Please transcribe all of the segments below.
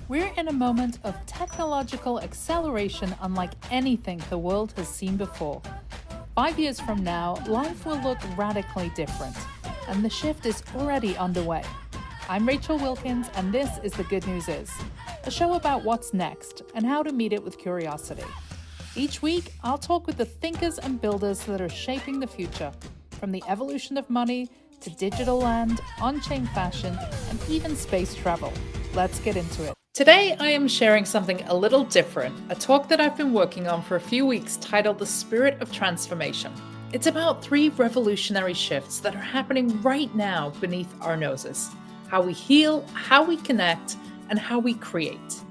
We're in a moment of technological acceleration unlike anything the world has seen before. 5 years from now, life will look radically different, and the shift is already underway. I'm Rachel Wilkins, and this is The Good News Is, a show about what's next and how to meet it with curiosity. Each week, I'll talk with the thinkers and builders that are shaping the future, from the evolution of money to digital land, on-chain fashion, and even space travel. Let's get into it. Today, I am sharing something a little different, a talk that I've been working on for a few weeks titled The Spirit of Transformation. It's about 3 revolutionary shifts that are happening right now beneath our noses: how we heal, how we connect, and how we create.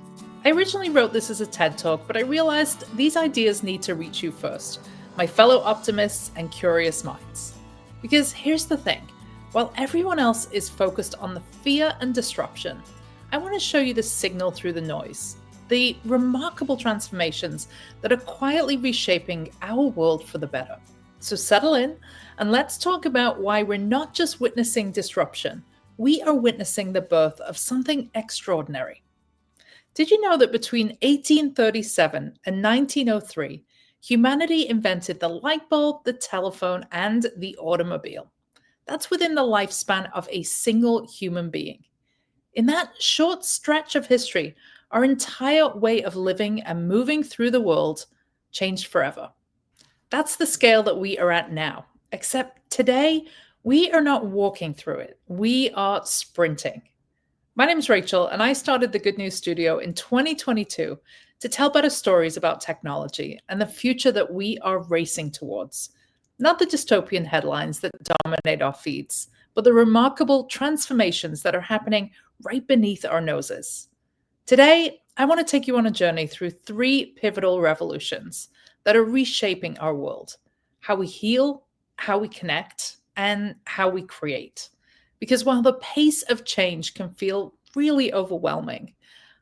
I originally wrote this as a TED Talk, but I realized these ideas need to reach you first, my fellow optimists and curious minds. Because here's the thing, while everyone else is focused on the fear and disruption, I want to show you the signal through the noise, the remarkable transformations that are quietly reshaping our world for the better. So settle in and let's talk about why we're not just witnessing disruption, we are witnessing the birth of something extraordinary. Did you know that between 1837 and 1903, humanity invented the light bulb, the telephone, and the automobile? That's within the lifespan of a single human being. In that short stretch of history, our entire way of living and moving through the world changed forever. That's the scale that we are at now, except today, we are not walking through it. We are sprinting. My name is Rachel, and I started the Good News Studio in 2022 to tell better stories about technology and the future that we are racing towards. Not the dystopian headlines that dominate our feeds, but the remarkable transformations that are happening right beneath our noses. Today, I want to take you on a journey through 3 pivotal revolutions that are reshaping our world: how we heal, how we connect, and how we create. Because while the pace of change can feel really overwhelming,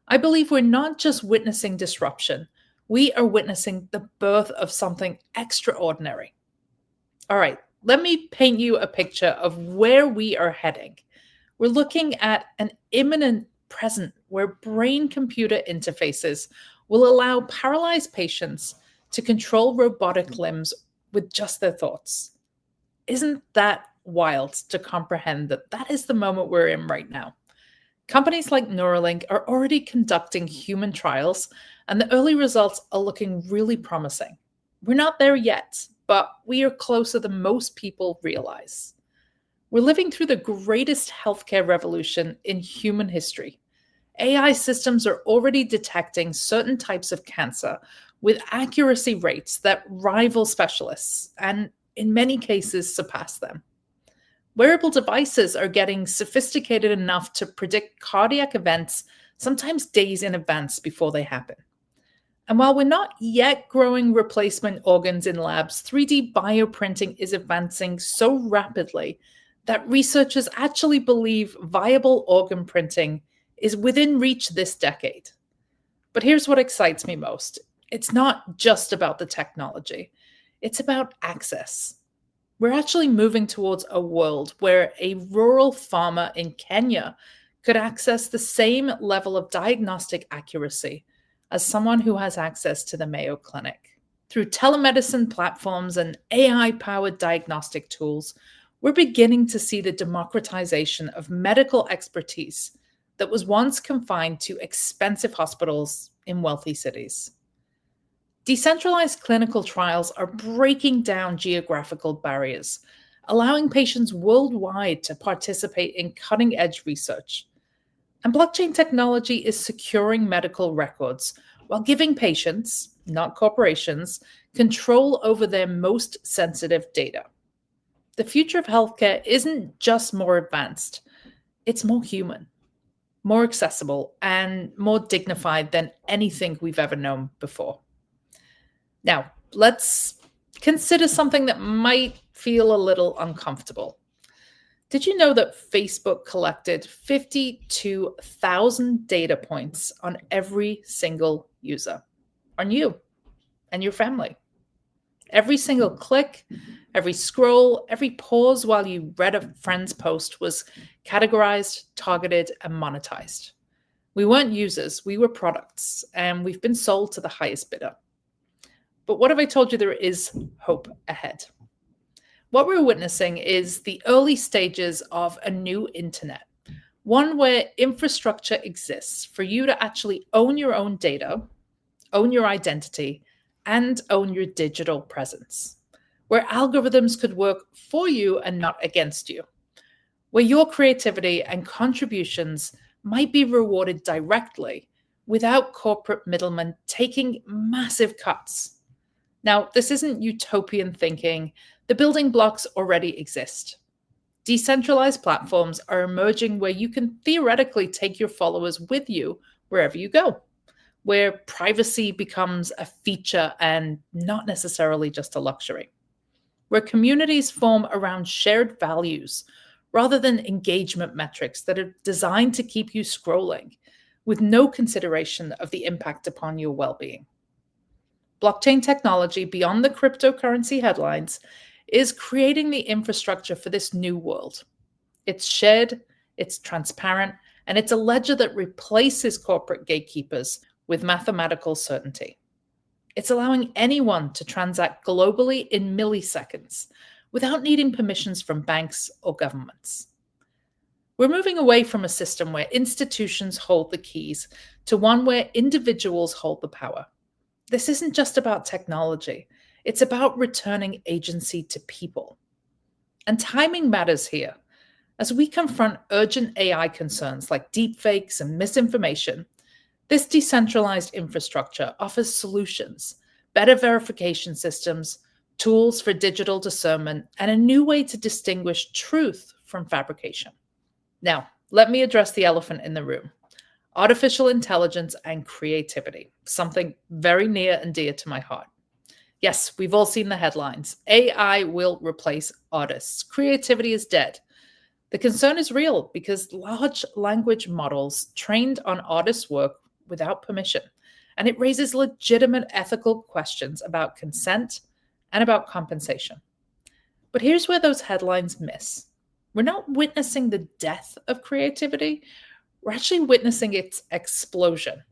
I believe we're not just witnessing disruption, we are witnessing the birth of something extraordinary. All right, let me paint you a picture of where we are heading. We're looking at an imminent present where brain-computer interfaces will allow paralyzed patients to control robotic limbs with just their thoughts. Isn't that wild to comprehend that that is the moment we're in right now? Companies like Neuralink are already conducting human trials, and the early results are looking really promising. We're not there yet, but we are closer than most people realize. We're living through the greatest healthcare revolution in human history. AI systems are already detecting certain types of cancer with accuracy rates that rival specialists, and in many cases surpass them. Wearable devices are getting sophisticated enough to predict cardiac events, sometimes days in advance before they happen. And while we're not yet growing replacement organs in labs, 3D bioprinting is advancing so rapidly that researchers actually believe viable organ printing is within reach this decade. But here's what excites me most. It's not just about the technology. It's about access. We're actually moving towards a world where a rural farmer in Kenya could access the same level of diagnostic accuracy as someone who has access to the Mayo Clinic. Through telemedicine platforms and AI-powered diagnostic tools, we're beginning to see the democratization of medical expertise that was once confined to expensive hospitals in wealthy cities. Decentralized clinical trials are breaking down geographical barriers, allowing patients worldwide to participate in cutting-edge research. And blockchain technology is securing medical records while giving patients, not corporations, control over their most sensitive data. The future of healthcare isn't just more advanced, it's more human, more accessible, and more dignified than anything we've ever known before. Now, let's consider something that might feel a little uncomfortable. Did you know that Facebook collected 52,000 data points on every single user, on you and your family? Every single click, every scroll, every pause while you read a friend's post was categorized, targeted, and monetized. We weren't users, we were products, and we've been sold to the highest bidder. But what if I told you there is hope ahead? What we're witnessing is the early stages of a new internet, one where infrastructure exists for you to actually own your own data, own your identity, and own your digital presence, where algorithms could work for you and not against you, where your creativity and contributions might be rewarded directly without corporate middlemen taking massive cuts. Now, this isn't utopian thinking. The building blocks already exist. Decentralized platforms are emerging where you can theoretically take your followers with you wherever you go, where privacy becomes a feature and not necessarily just a luxury, where communities form around shared values rather than engagement metrics that are designed to keep you scrolling with no consideration of the impact upon your well-being. Blockchain technology beyond the cryptocurrency headlines is creating the infrastructure for this new world. It's shared, it's transparent, and it's a ledger that replaces corporate gatekeepers with mathematical certainty. It's allowing anyone to transact globally in milliseconds without needing permissions from banks or governments. We're moving away from a system where institutions hold the keys to one where individuals hold the power. This isn't just about technology. It's about returning agency to people. And timing matters here. As we confront urgent AI concerns like deepfakes and misinformation, this decentralized infrastructure offers solutions, better verification systems, tools for digital discernment, and a new way to distinguish truth from fabrication. Now, let me address the elephant in the room. Artificial intelligence and creativity, something very near and dear to my heart. Yes, we've all seen the headlines. AI will replace artists. Creativity is dead. The concern is real because large language models trained on artists' work without permission, and it raises legitimate ethical questions about consent and about compensation. But here's where those headlines miss. We're not witnessing the death of creativity. We're actually witnessing its explosion.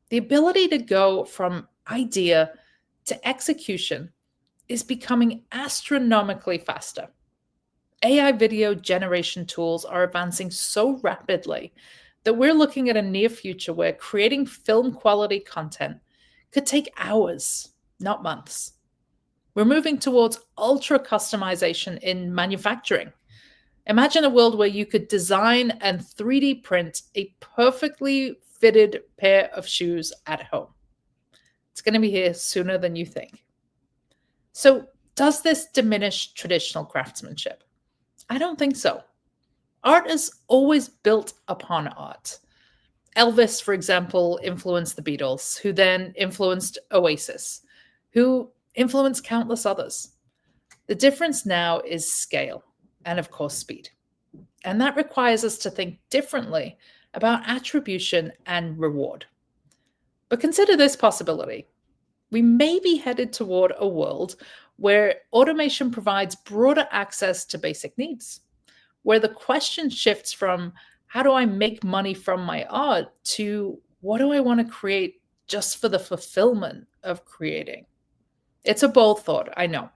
The ability to go from idea to execution is becoming astronomically faster. AI video generation tools are advancing so rapidly that we're looking at a near future where creating film quality content could take hours, not months. We're moving towards ultra customization in manufacturing. Imagine a world where you could design and 3D print a perfectly fitted pair of shoes at home. It's going to be here sooner than you think. So, does this diminish traditional craftsmanship? I don't think so. Art is always built upon art. Elvis, for example, influenced the Beatles, who then influenced Oasis, who influenced countless others. The difference now is scale and, of course, speed. And that requires us to think differently about attribution and reward. But consider this possibility. We may be headed toward a world where automation provides broader access to basic needs, where the question shifts from how do I make money from my art to what do I want to create just for the fulfillment of creating? It's a bold thought, I know,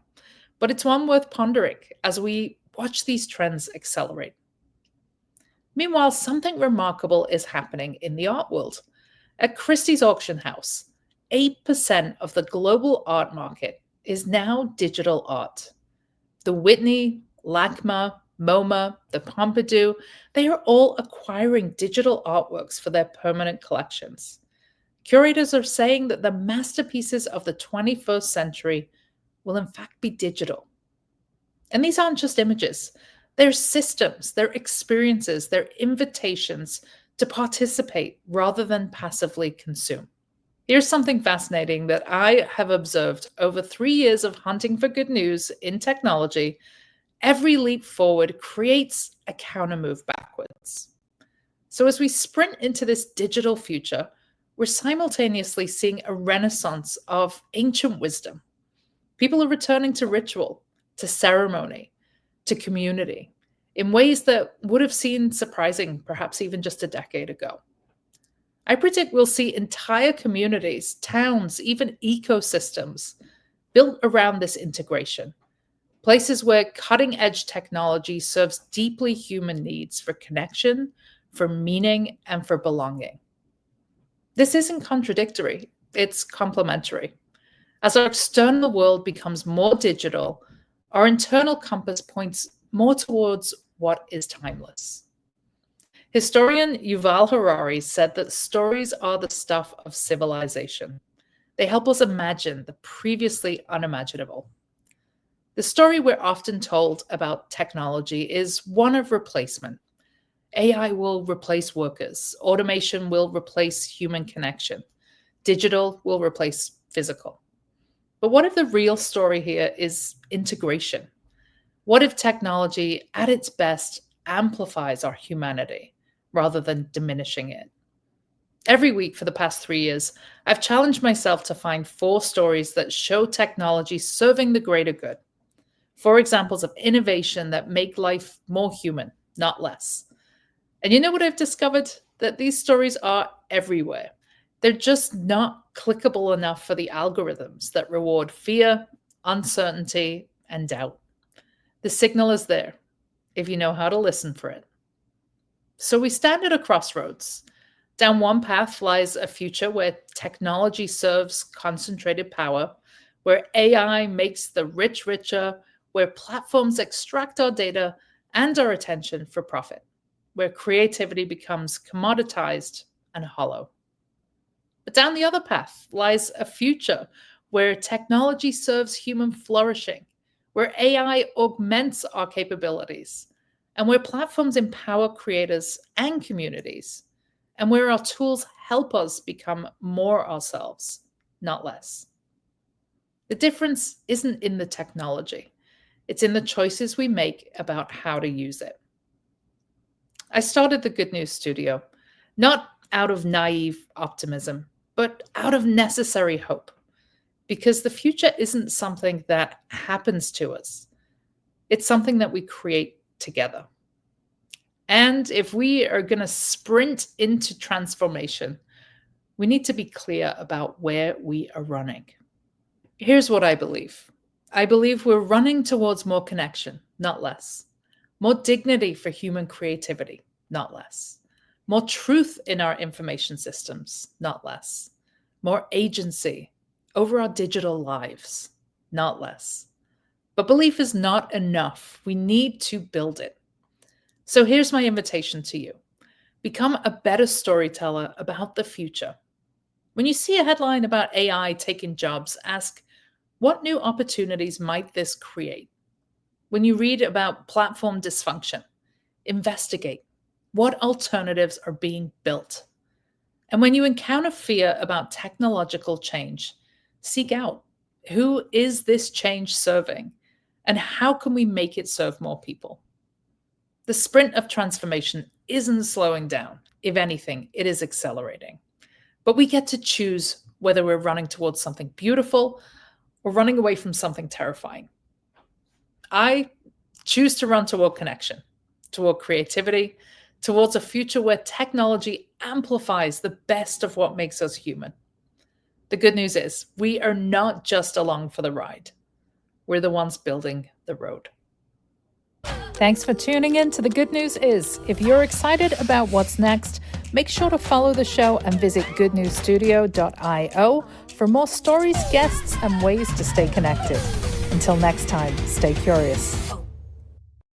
but it's one worth pondering as we watch these trends accelerate. Meanwhile, something remarkable is happening in the art world. At Christie's auction house, 8% of the global art market is now digital art. The Whitney, LACMA, MoMA, the Pompidou, they are all acquiring digital artworks for their permanent collections. Curators are saying that the masterpieces of the 21st century will in fact be digital. And these aren't just images. They're systems, they're experiences, they're invitations to participate rather than passively consume. Here's something fascinating that I have observed over 3 years of hunting for good news in technology. Every leap forward creates a counter move backwards. So as we sprint into this digital future, we're simultaneously seeing a renaissance of ancient wisdom. People are returning to ritual, to ceremony, to community in ways that would have seemed surprising perhaps even just a decade ago. I predict we'll see entire communities, towns, even ecosystems built around this integration. Places where cutting edge technology serves deeply human needs for connection, for meaning, and for belonging. This isn't contradictory, it's complementary. As our external world becomes more digital, our internal compass points more towards what is timeless. Historian Yuval Harari said that stories are the stuff of civilization. They help us imagine the previously unimaginable. The story we're often told about technology is one of replacement. AI will replace workers, automation will replace human connection, digital will replace physical. But what if the real story here is integration? What if technology, at its best, amplifies our humanity rather than diminishing it? Every week for the past 3 years, I've challenged myself to find 4 stories that show technology serving the greater good. 4 examples of innovation that make life more human, not less. And you know what I've discovered? That these stories are everywhere. They're just not clickable enough for the algorithms that reward fear, uncertainty, and doubt. The signal is there, if you know how to listen for it. So we stand at a crossroads. Down one path lies a future where technology serves concentrated power, where AI makes the rich richer, where platforms extract our data and our attention for profit, where creativity becomes commoditized and hollow. But down the other path lies a future where technology serves human flourishing, where AI augments our capabilities, and where platforms empower creators and communities, and where our tools help us become more ourselves, not less. The difference isn't in the technology. It's in the choices we make about how to use it. I started the Good News Studio, not out of naive optimism, but out of necessary hope. Because the future isn't something that happens to us. It's something that we create together. And if we are going to sprint into transformation, we need to be clear about where we are running. Here's what I believe. I believe we're running towards more connection, not less. More dignity for human creativity, not less. More truth in our information systems, not less. More agency over our digital lives, not less. But belief is not enough. We need to build it. So here's my invitation to you. Become a better storyteller about the future. When you see a headline about AI taking jobs, ask, what new opportunities might this create? When you read about platform dysfunction, investigate what alternatives are being built. And when you encounter fear about technological change, seek out, who is this change serving? And how can we make it serve more people? The sprint of transformation isn't slowing down. If anything, it is accelerating. But we get to choose whether we're running towards something beautiful or running away from something terrifying. I choose to run toward connection, toward creativity, towards a future where technology amplifies the best of what makes us human. The good news is we are not just along for the ride. We're the ones building the road. Thanks for tuning in to The Good News Is. If you're excited about what's next, make sure to follow the show and visit goodnewsstudio.io for more stories, guests, and ways to stay connected. Until next time, stay curious.